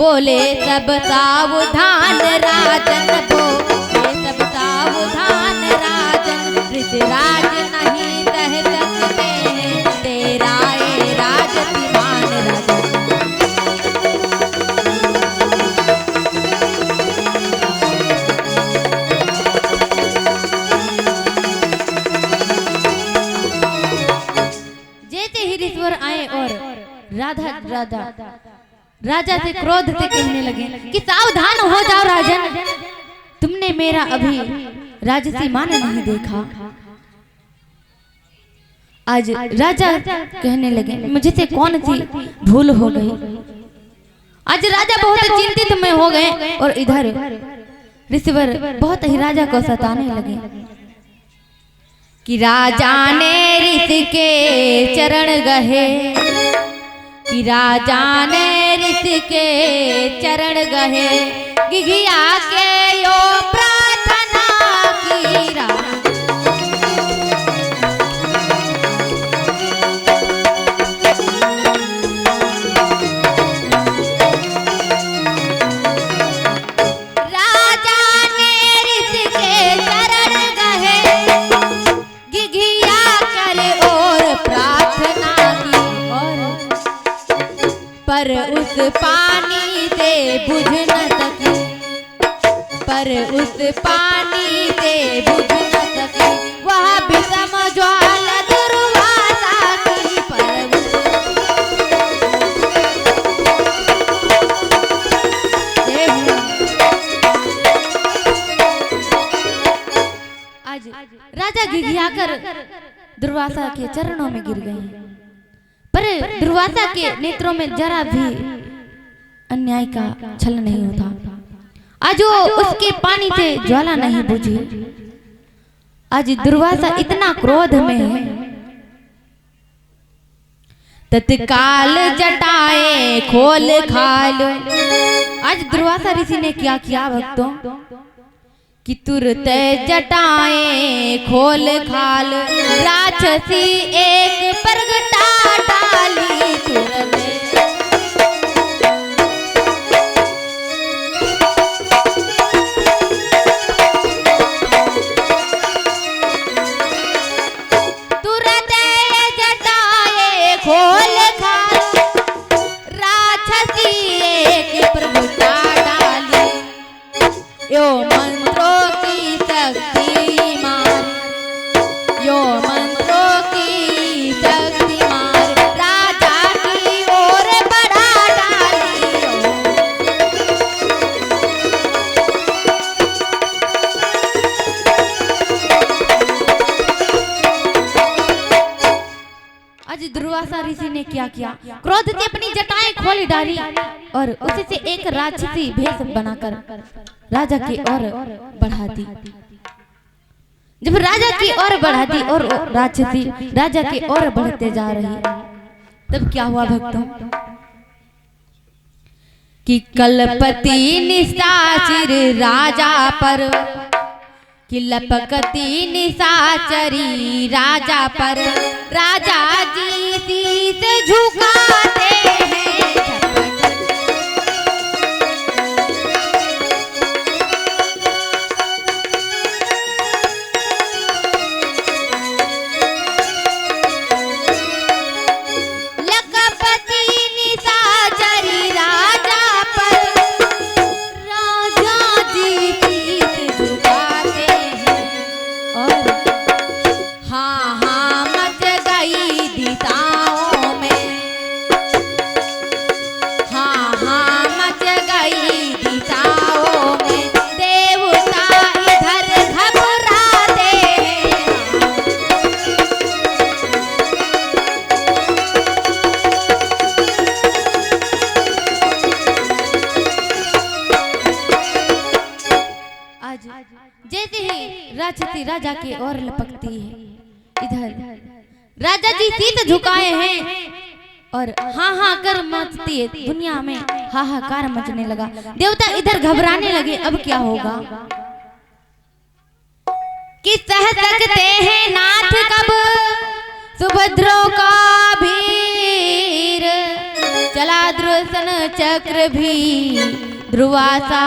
बोले सब सावधान राजन, बोले सब सावधान राजन, ऋतुराज नहीं सह सकते हैं तेरा ये राजतिमान राजन। जैसे ही ऋषिवर आए और राजा से क्रोध से कहने लगे कि सावधान हो जाओ राजन, तुमने मेरा अभी राजसी मान नहीं देखा। आज राजा कहने लगे मुझे से कौन सी भूल हो गई। आज राजा बहुत चिंतित में हो गए और इधर ऋषिवर बहुत ही राजा को सताने लगे कि राजा ने ऋषि के चरण गहे, कि राजा ने ऋषि के चरण गहे, गिघिया के यो प्रार्थना की राजा ने ऋषि के चरण गहे, गिघिया करे और प्रार्थना की, पर उस पानी से बुझ न सकी, पर उस पानी से बुझ न सकी वह विषम ज्वाला दुर्वासा की। पर आज राजा घिघियाकर दुर्वासा के चरणों में गिर गए, पर दुर्वासा के नेत्रों में जरा भी अन्याय का छल नहीं होता। आज वो उसके पानी से ज्वाला नहीं बुझी। आज दुर्वासा इतना क्रोध में है, तत्काल जटाए खोल खाल। आज दुर्वासा ऋषि ने क्या किया भक्तों कि तुरंत जटाए खोल खाल, राक्षसी एक परगटा डाली तुरंत। तुरंत जटाए खोल खाल, राक्षसी एक परगटा डाली, यो मंत्रों की शक्ति मार, यो मंत्रों की शक्ति मार, राजा की ओर बढ़ा डाली। आज दुर्वासा ऋषि ने क्या किया, क्रोध से अपनी जटाएं खोल डाली और उसी से एक राक्षसी भेष बनाकर राजा की ओर बढ़ा दी। जब राजा की ओर बढ़ा दी और राक्षसी राजा की ओर बढ़ते जा रही, तब क्या हुआ भक्तों कि कलपति निशाचर राजा पर, कि लपकती निशाचरी राजा पर, राजा जी शीश झुकाते हैं। जैसे ही राक्षसी राजा की ओर लपकती है, इधर राजा जी शीश झुकाए हैं और हाहाकार मचती है, दुनिया में हाहाकार मचने लगा। देवता इधर घबराने लगे, अब क्या होगा कि सह सकते हैं नाथ कब सुभद्रो का भीर, चला द्रुसन चक्र भी ध्रुवासा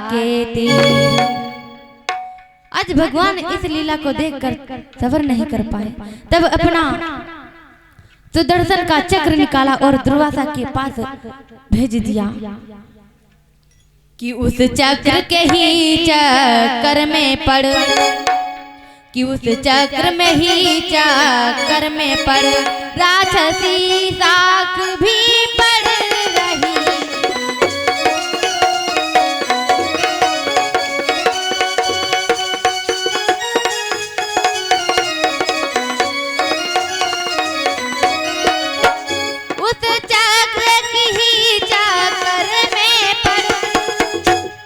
के तीर। आज भगवान इस लीला को देखकर सबर नहीं कर पाए, तब अपना सुदर्शन का चक्र निकाला और दुर्वासा के पास भेज दिया कि उस चक्र के ही चक्कर में पड़, कि उस चक्र में ही चक्कर में पड़ राक्षसी साख भी पड़ रही। उस चक्र की ही चक्कर में पड़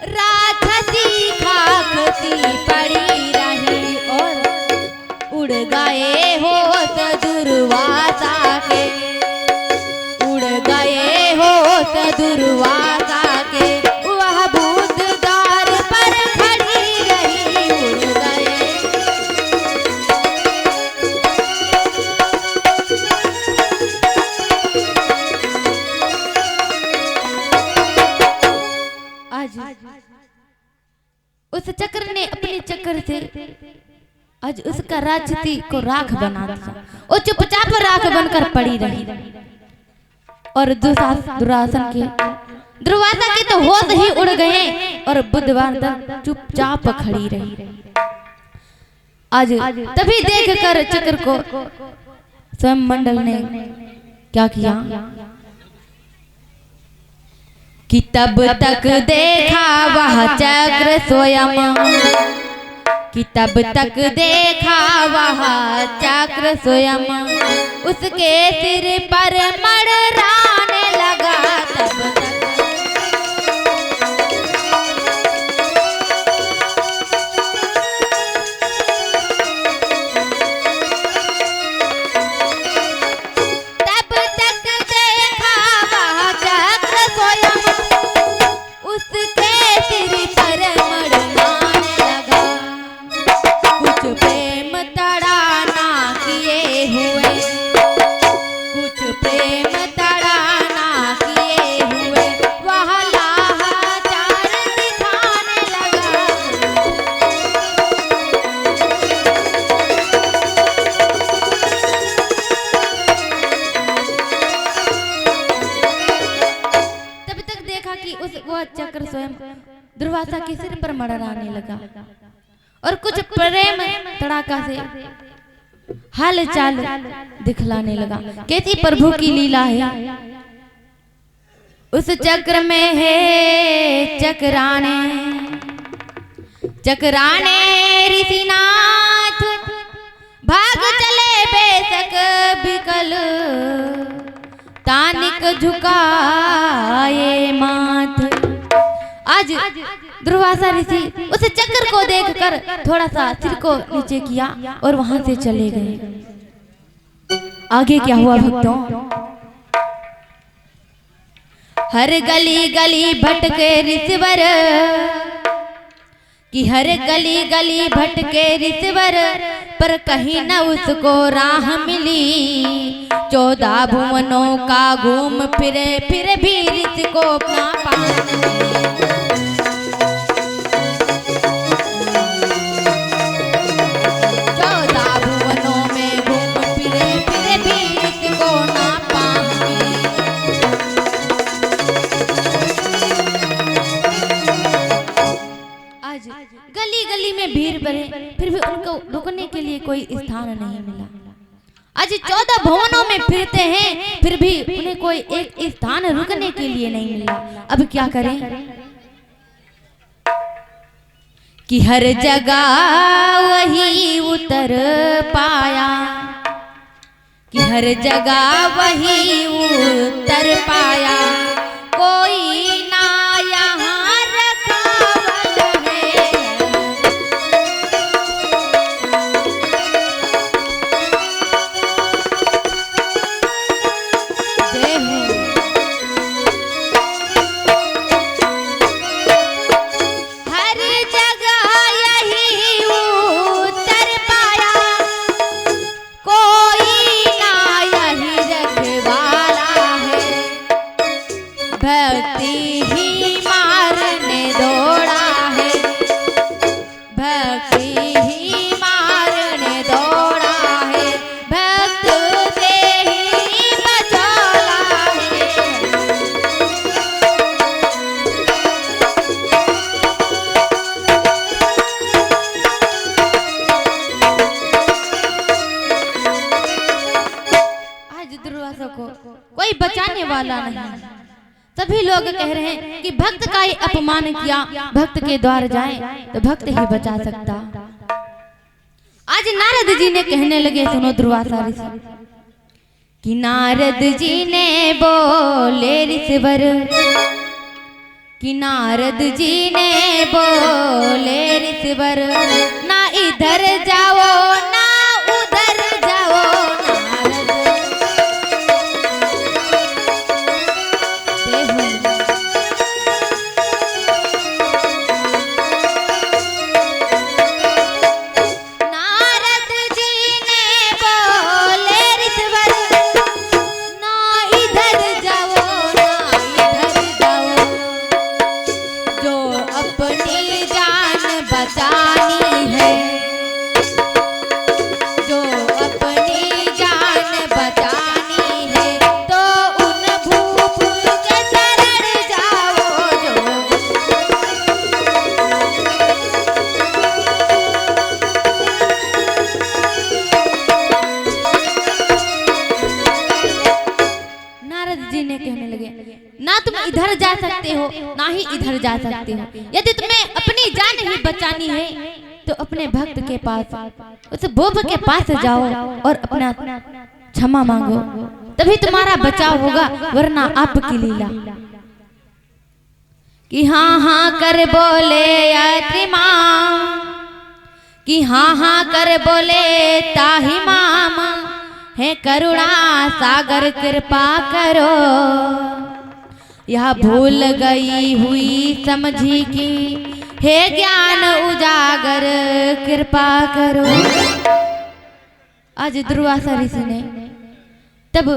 राक्षसी खाकती पड़ी रही और उड़ गए होत दुर्वासा के, उड़ गए होत दुर्वासा के, वह भूत द्वार पर खड़ी रही, उड़ गए। आज उस चक्र ने अपने चक्र से आज उसका राजती को राख बना दिया। वो चुपचाप राख बनकर पड़ी रही और दुरासन के दुर्वासा के तो होश ही उड़ गए और बुधवार तक चुपचाप खड़ी रही। आज तभी देखकर चक्र को स्वयं मंडल ने क्या किया कि तब तक देखा वह चक्र स्वयं, कि तब तक देखा वह चक्र स्वयं, उसके सिर पर मड़राने लगा। तब तक चक्र स्वयं दुर्वासा के सिर पर मड़राने लगा और कुछ प्रेम तड़ाका से हाल चाल दिखलाने लगा। कैसी प्रभु की लीला है। उस चक्र में है चक्राने, चक्राने ऋषिनाथ, भाग चले बेशक बिकल, तानिक झुकाए माथ। आज दुर्वासा ऋषि उस चक्र को देखकर थोड़ा सा सिर को नीचे किया और वहां से चले गए। आगे क्या हुआ भक्तों? हर गली गली भटके ऋषिवर, कि हर गली गली भटके ऋषिवर, पर कहीं न उसको राह मिली। 14 भुवनों का घूम फिरे फिर भी ऋषि को ना पाया। 14 भुवनों में घूम फिरे फिर भी ऋषि को ना पाए। आज गली गली में भीड़ बढ़े फिर भी उनको रुकने के लिए कोई स्थान नहीं मिला। आज 14 भवनों में फिरते हैं फिर भी उन्हें कोई एक स्थान रुकने के लिए नहीं मिला। अब क्या करें? कि हर जगह वही उतर पाया, कि हर जगह वही उतर पाया, कोई ना यहाँ रखावल है। हर जगह यही उतर पाया, कोई ना यही रखवाला है। कोई बचाने वाला नहीं। सभी लोग कह रहे हैं कि भक्त का ही अपमान किया, भक्त के द्वार जाए तो भक्त ही बचा सकता। आज नारद जी ने कहने लगे, सुनो दुर्वासा ऋषि, कि नारद जी ने बोले ऋषिवर, कि नारद जी ने बोले ऋषिवर, ना इधर जाओ ना उधर जाओ। नारद जी ने बोले ऋषिवर, ना इधर जाओ ना इधर जाओ, जो अपनी जान बचानी है, जो अपनी जान बचानी है, तो उन भूप के शरण जाओ। जो नारद जी ने कहने लगे, ना तुम इधर जा सकते हो ना ही इधर जा सकते हो। यदि तुम्हें अपनी जान ही बचानी है तो अपने भक्त के पास, उस भूप के पास जाओ और अपना क्षमा मांगो, तभी तुम्हारा बचाव होगा, वरना आपकी लीला। कि हाँ हाँ कर बोले अतिमाम, कि हाँ हाँ कर बोले ताहि माम, है करुणा सागर कृपा करो, यह भूल गई हुई समझी की, हे ज्ञान उजागर कृपा करो। आज दुर्वासा ऋषि ने तब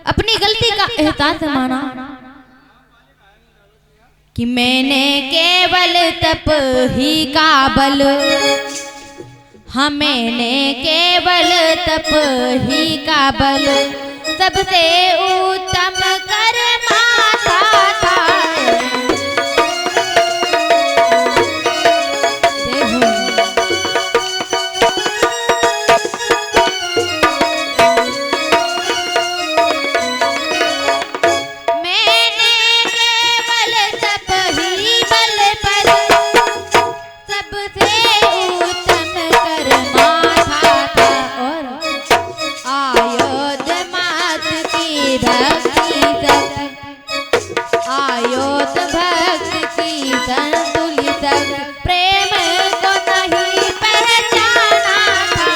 अपनी गलती का एहसास माना कि मैंने केवल तप ही का बल, हाँ मैंने केवल तप ही का बल, सबसे उत्तम कर्मा था। मैंने केवल तप ही बल पर, सबसे उत्तम कर्मा था। और आयोध मात की भक्ति सत, आयोध भक्त की संतुलित प्रेम को नहीं पहचाना था।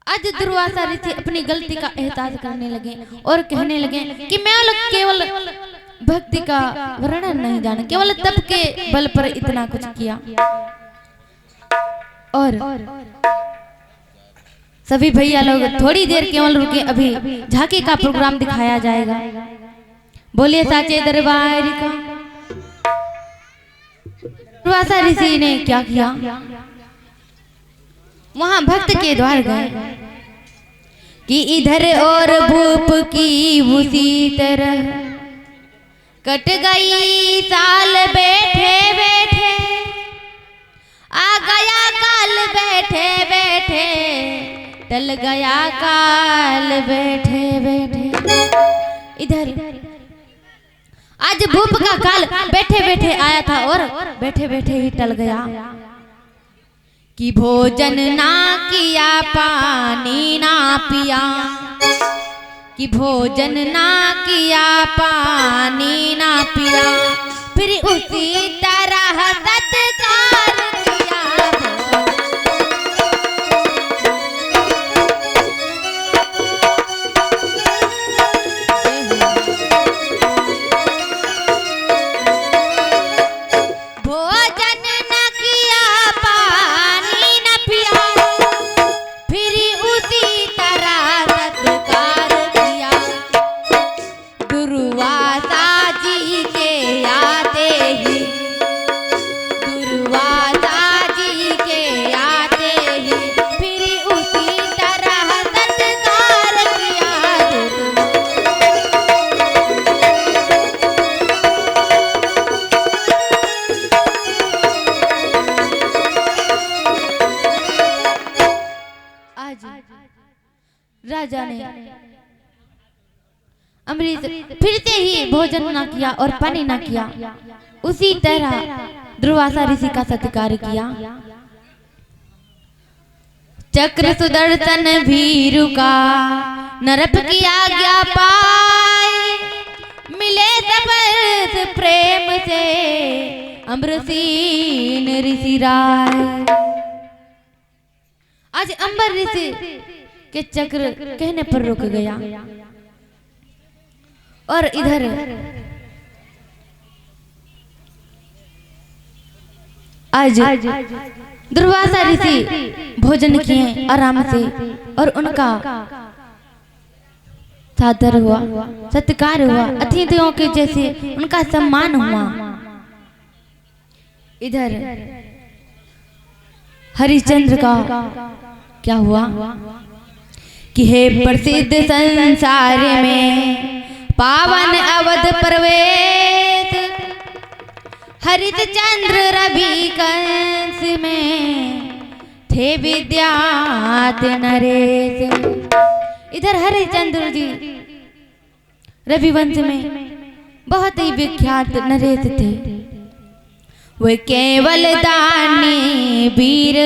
आज दुर्वासा ऋषि अपनी गलती का एहसास करने लगे और कहने लगे कि मैं केवल भक्ति का वर्णन नहीं जाना, केवल तप के बल पर इतना कुछ किया। और सभी भैया लोग थोड़ी देर केवल रुके, अभी झांकी का प्रोग्राम दिखाया जाएगा। बोलिए साचे दरबार का। दुर्वासा ऋषि ने क्या किया, वहां भक्त के द्वार गए कि इधर और भूप की उसी तरह कट गई साल बैठे बैठे, आ गया काल बैठे बैठे, टल गया काल बैठे बैठे। इधर आज भूप का काल बैठे बैठे आया था और बैठे बैठे ही टल गया। कि भोजन ना किया पानी ना पिया, कि भोजन ना किया पानी ना पिया, फिर उसी तरह सत्कार किया। भोजन न किया पानी न पिया, फिर उसी तरह सत्कार किया। दुर्वासा जी के आते ही राजा ने अमृत फिर से ही भोजन न किया और पानी न किया। उसी तरह दुर्वासा ऋषि का सत्कार किया। चक्र सुदर्शन भीरु का नरप की आज्ञा पाए, मिले तपस प्रेम से अम्बरसीन ऋषि राय। आज अंबर ऋषि के चक्र कहने पर रुक गया और इधर आज दुर्वासा ऋषि भोजन किए आराम से और उनका सादर हुआ, सत्कार हुआ, अतिथियों के जैसे उनका सम्मान हुआ। इधर हरिश्चंद्र का क्या हुआ कि हे प्रसिद्ध संसार में पावन अवध प्रवेश, हरिश्चंद्र रवि कंस में थे विद्यात नरेश। इधर हरिश्चंद्र जी रविवंश में बहुत ही विख्यात नरेश थे। वे केवल दानी वीर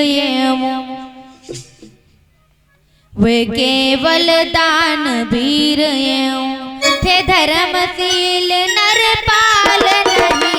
वे केवल दान वीर थे, धर्मशील नरपाल नहीं।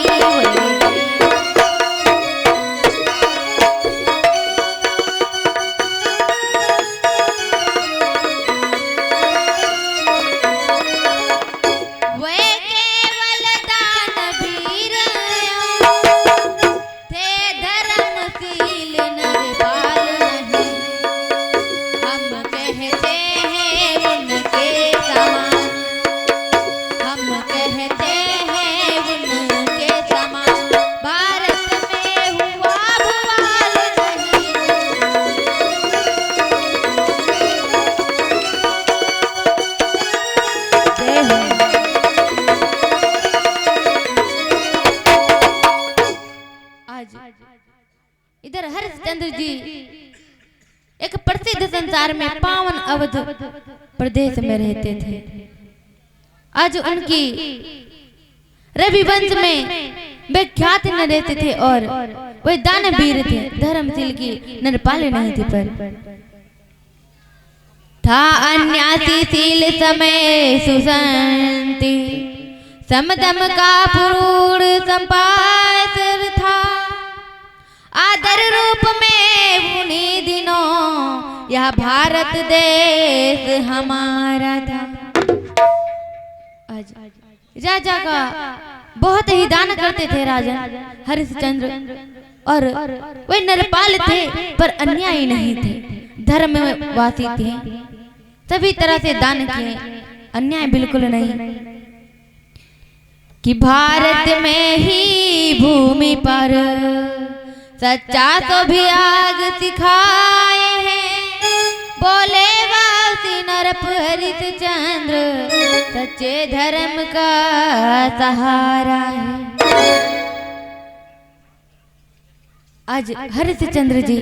इधर हरिश्चंद्र जी एक प्रसिद्ध संसार में पावन अवध प्रदेश में रहते थे। आज उनकी रविवंश में विख्यात न रहते थे और वे दानवीर थे, धर्मशील की नरपाल नहीं थे। पर था अन्यासीशील समय सुसंति, समदम का पुरूर संपास था। आदर रूप में उन्हीं दिनों यह भारत देश हमारा था। आज राजा का बहुत ही दान करते थे राजा हरिश्चंद्र, और वे नरपाल थे पर अन्यायी नहीं थे, धर्मवासी थे, सभी तरह से दान किए, अन्याय बिल्कुल नहीं। कि भारत में ही भूमि पर सच्चा तो भी आग सिखाए हैं, बोले वासी नरप हरिश्चंद्र सच्चे धर्म का सहारा है। आज हरिश्चंद्र जी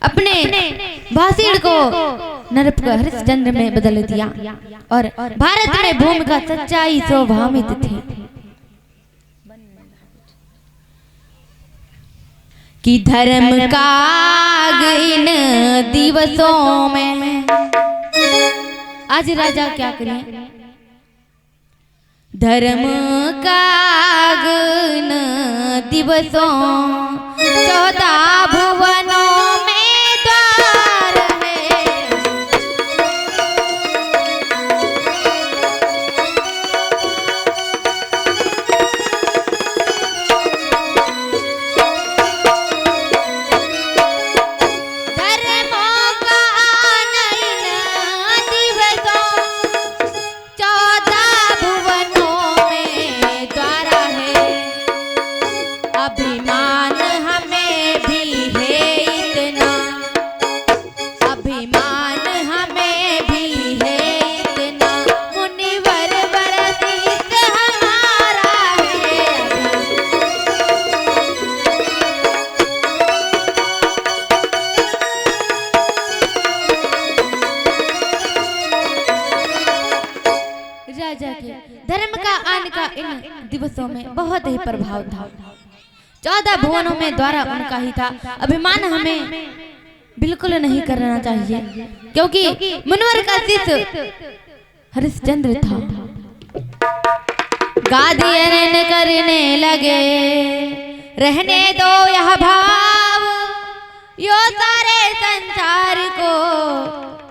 अपने भाषण को नरप का हरिश्चंद्र में बदल दिया और भारत में भूमि का सच्चाई स्वभावित थे। कि धर्म का इन दिवसों में आज राजा क्या करें, धर्म का इन दिवसों 14 भुवनों में द्वार है। अभिमान हमें भी है धर्म का आन का इन दिवसों में बहुत ही प्रभाव था। 14 भुवनों में द्वारा उनका ही था। अभिमान हमें बिल्कुल नहीं करना चाहिए, क्योंकि मुनिवर का शिष्य हरिश्चंद्र था। गादी करने लगे, रहने दो यह भाव, यो सारे संसार को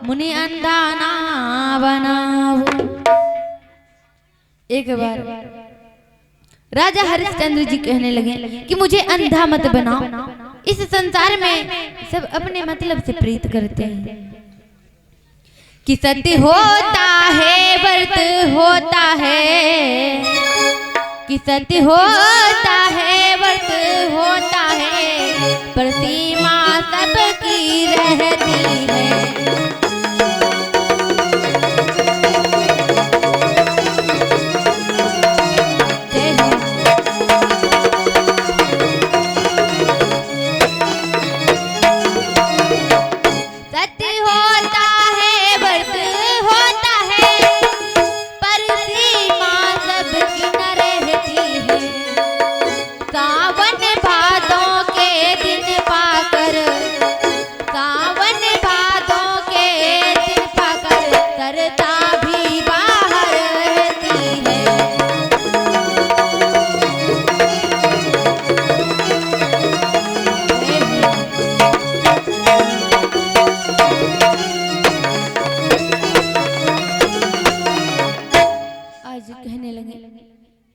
मुनि अंधा ना बनाओ। एक बार राजा हरिश्चंद्र जी कहने लगे कि मुझे अंधा मत बनाओ, इस संसार में सब अपने मतलब से प्रीत करते हैं कि सत्य होता है व्रत होता है, कि सत्य होता है व्रत होता है, पर सीमा सबकी रहती है।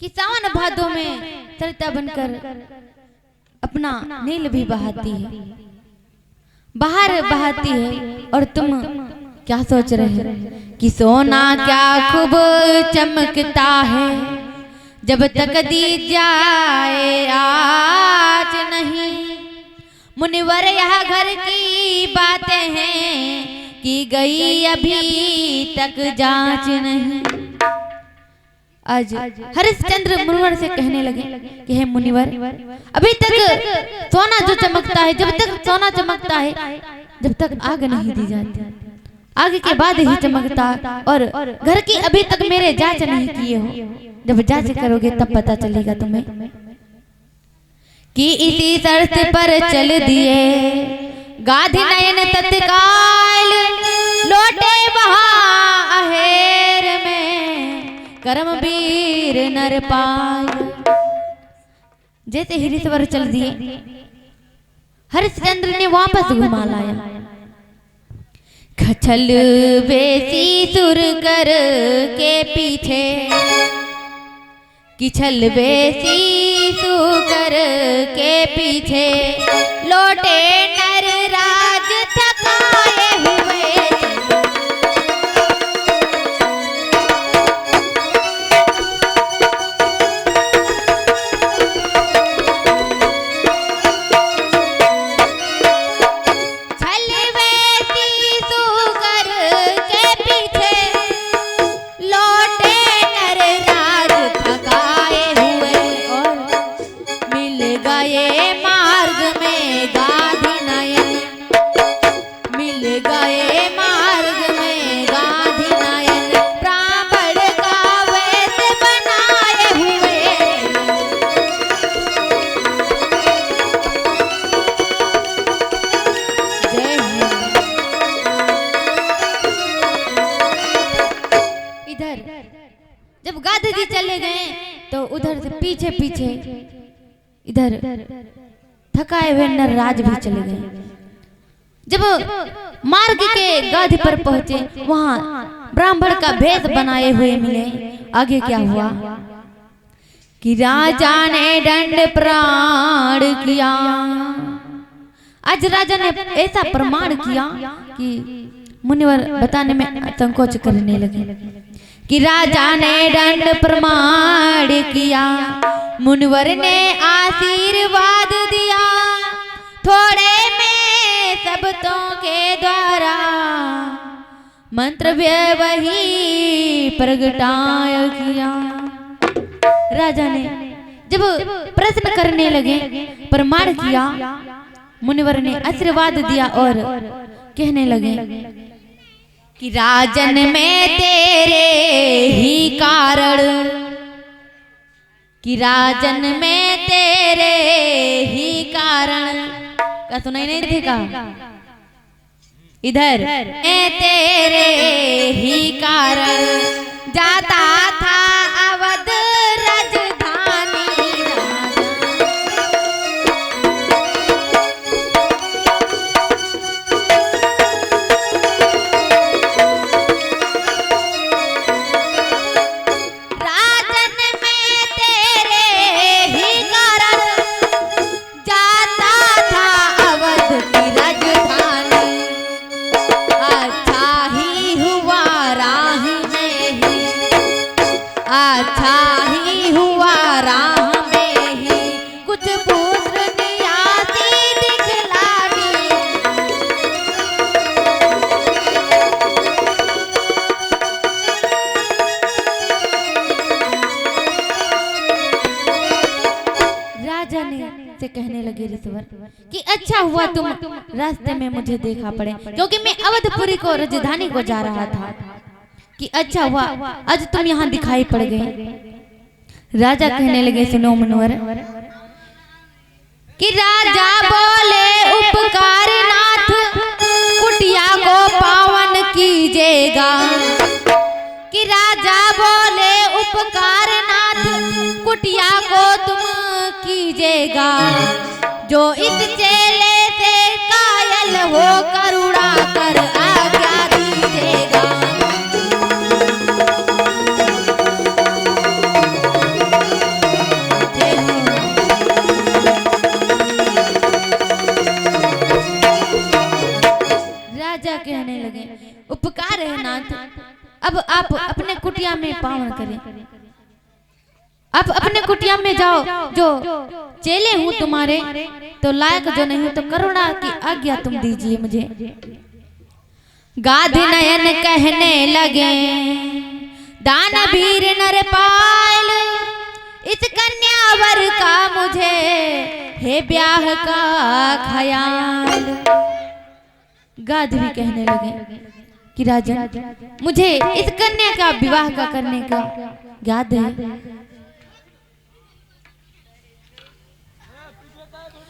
कि सावन भादों में सरता बनकर अपना नील भी बहाती है, बाहर बहाती है, और तुम क्या सोच रहे हो कि सोना क्या खूब चमकता है, जब तक दी जाए आज नहीं। मुनिवर यह घर की बातें हैं कि गई अभी तक जांच नहीं। आज हरिश्चंद्र मुनिवर से कहने लगे कि हे मुनिवर, अभी तक सोना जो चमकता है, जब तक सोना चमकता है, जब तक आग नहीं दी जाती, आग के बाद ही चमकता, और घर की अभी तक मेरे जांच नहीं किए हो, जब जांच करोगे तब पता चलेगा तुम्हें। कि इसी शर्त पर चल दिए गाधी नयन तत्काल, लौटे वहां अहेर में कर्मवीर नरपाल। जैसे ही ऋषिवर चल दिए, हरिश्चंद्र ने वापस घुमा लाया। खचल बेसी सुर कर के पीछे, किछल बेसी सुकर के पीछे, लौटे नर राज थकाए हुए। जब गाधी जी चले गए तो उधर से पीछे पीछे इधर थकाए हुए नरराज भी चले गए। जब मार्ग के गाधी पर पहुंचे, वहां ब्राह्मण का भेष बनाए हुए मिले। आगे क्या हुआ कि राजा ने दंड प्राण किया। आज राजा ने ऐसा प्रमाण किया कि मुनिवर बताने में संकोच करने लगे कि राजा ने दंड प्रमाण किया, मुनिवर ने आशीर्वाद दिया, थोड़े में शब्दों के द्वारा मंत्र वही प्रगटाय किया। राजा ने जब प्रश्न करने लगे, प्रमाण किया, मुनिवर ने आशीर्वाद दिया और कहने लगे कि राजन में तेरे ही कारण कि राजन में तेरे ही कारण का सुनाई नहीं देगा इधर तेरे ही कारण जाता था अवध राजधानी राजन में तेरे ही कारण जाता था अवध की राजधानी अच्छा ही हुआ राह में ही अच्छा ही हुआ राह में ही कुछ पुत्र नियाती दिखलावी राजा ने से कहने लगे ऋषवर कि अच्छा हुआ तुम रास्ते में मुझे देखा पड़े क्योंकि मैं अवधपुरी को राजधानी को जा रहा था कि अच्छा हुआ आज तुम यहाँ दिखाई पड़ गए। राजा कहने लगे सुनो मुनिवर कि राजा बोले उपकार नाथ कुटिया को पावन कीजिएगा कि राजा बोले उपकार नाथ कुटिया को तुम कीजिएगा जो इस चेले से कायल हो करुणा कर आज्ञा दीजिएगा। राजा कहने लगे उपकार है नाथ अब आप अपने कुटिया में पावन करें आप अपने कुटिया में जाओ जो चेले हूँ तुम्हारे तो लायक जो नहीं तो करुणा की आज्ञा तुम दीजिए मुझे। गाध नयन कहने लगे दानवीर नरपाल इस कन्यावर का मुझे है ब्याह का ख्याल। गाध भी कहने लगे कि राजा मुझे इस कन्या का विवाह का करने का याद है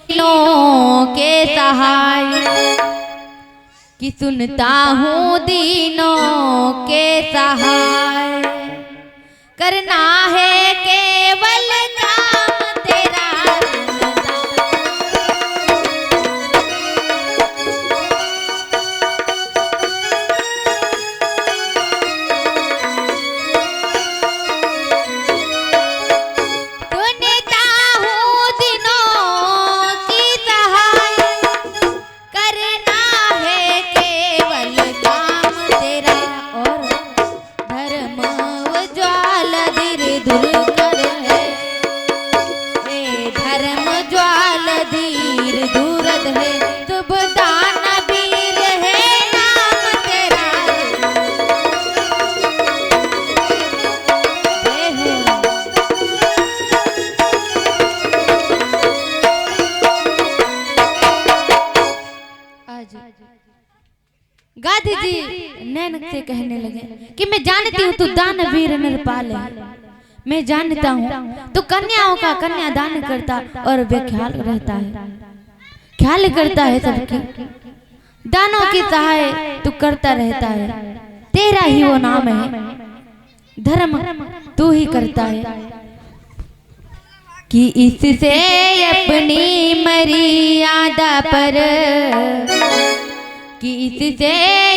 दिनों के सहाय कि सुनता हूँ दिनों के सहाय करना है केवल काम तेरा गाधी जी नैन से कहने लगे कि मैं जानती हूँ तू दानवीर नरपाल है मैं जानता हूँ तू कन्याओं का कन्यादान करता और बेख्याल रहता है ख्याल करता है सबकी दानों की सहाय तू करता रहता है तेरा ही वो नाम है धर्म तू ही करता है कि इससे अपनी मर्यादा पर कि इससे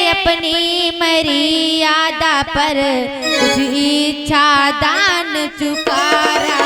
अपनी मर्यादा पर कुछ इच्छा दान चुकारा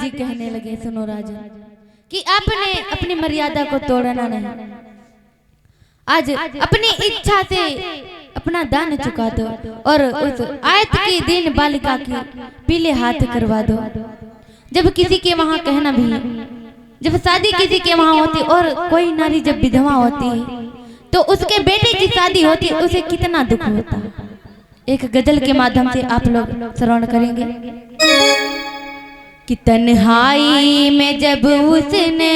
जी कहने लगे, सुनो राजा, कि आपने अपनी मर्यादा को तोड़ना नहीं, आज अपनी इच्छा से अपना दान चुका दो और उस आयत की दीन बालिका की पीले हाथ करवा दो। जब किसी के वहां कहना भी, जब शादी किसी के वहां होती और कोई नारी जब विधवा होती है तो उसके बेटे की शादी होती है, उसे कितना दुख होता है। एक गजल के माध्यम से आप लोग श्रवण करेंगे कि तन्हाई में जब उसने